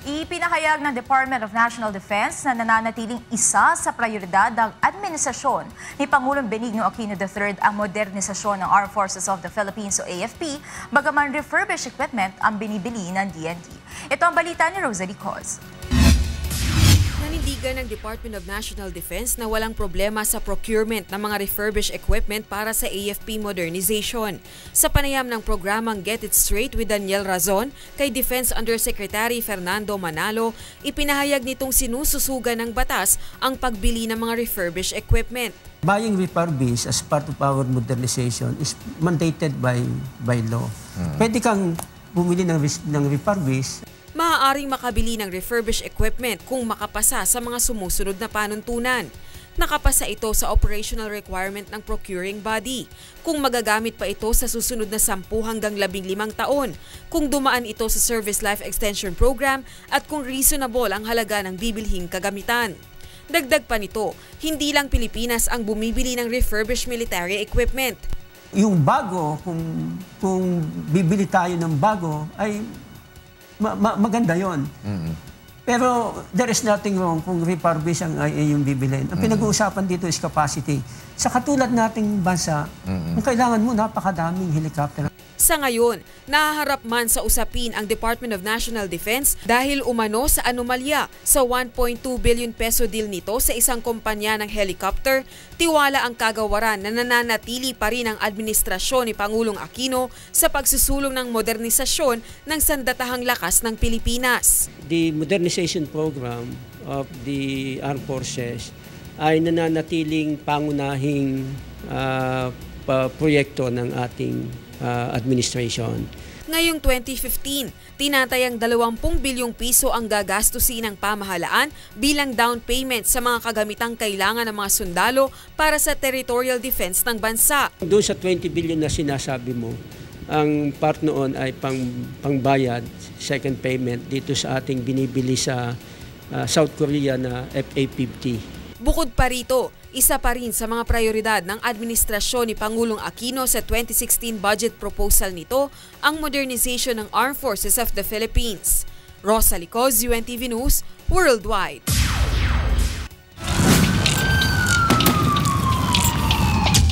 Ipinahayag ng Department of National Defense na nananatiling isa sa prioridad ng administrasyon ni Pangulong Benigno Aquino III ang modernisasyon ng Armed Forces of the Philippines o AFP, bagaman refurbished equipment ang binibili ng DND. Ito ang balita ni Rosalie Coz. Nanindigan ng Department of National Defense na walang problema sa procurement ng mga refurbished equipment para sa AFP modernization. Sa panayam ng programang Get It Straight with Daniel Razon kay Defense Undersecretary Fernando Manalo, ipinahayag nitong sinususugan ng batas ang pagbili ng mga refurbished equipment. Buying refurbished as part of our modernization is mandated by law. Pwede kang bumili ng refurbished. Maaaring makabili ng refurbished equipment kung makapasa sa mga sumusunod na panuntunan. Nakapasa ito sa operational requirement ng procuring body, kung magagamit pa ito sa susunod na 10 hanggang 15 taon, kung dumaan ito sa Service Life Extension Program at kung reasonable ang halaga ng bibilhing kagamitan. Dagdag pa nito, hindi lang Pilipinas ang bumibili ng refurbished military equipment. Yung bago, kung bibili tayo ng bago, ay maganda yon. Pero there is nothing wrong kung refurbish ang yung bibilin. Ang pinag-uusapan dito is capacity. Sa katulad nating bansa, kung kailangan mo napakadaming helicopter. Sa ngayon, nahaharap man sa usapin ang Department of National Defense dahil umano sa anomalya sa 1.2 billion peso deal nito sa isang kumpanya ng helicopter, tiwala ang kagawaran na nananatili pa rin ang administrasyon ni Pangulong Aquino sa pagsusulong ng modernisasyon ng sandatahang lakas ng Pilipinas. The modernization program of the Armed Forces ay nananatiling pangunahing proyekto ng ating administration. Ngayong 2015, tinatayang 20 bilyong piso ang gagastusin ng pamahalaan bilang down payment sa mga kagamitang kailangan ng mga sundalo para sa territorial defense ng bansa. Doon sa 20 billion na sinasabi mo, ang part noon ay pangbayad, second payment dito sa ating binibili sa South Korea na FA-50. Bukod pa rito, isa pa rin sa mga prioridad ng administrasyon ni Pangulong Aquino sa 2016 budget proposal nito ang modernization ng Armed Forces of the Philippines. Rosalie Coz, UNTV News, Worldwide.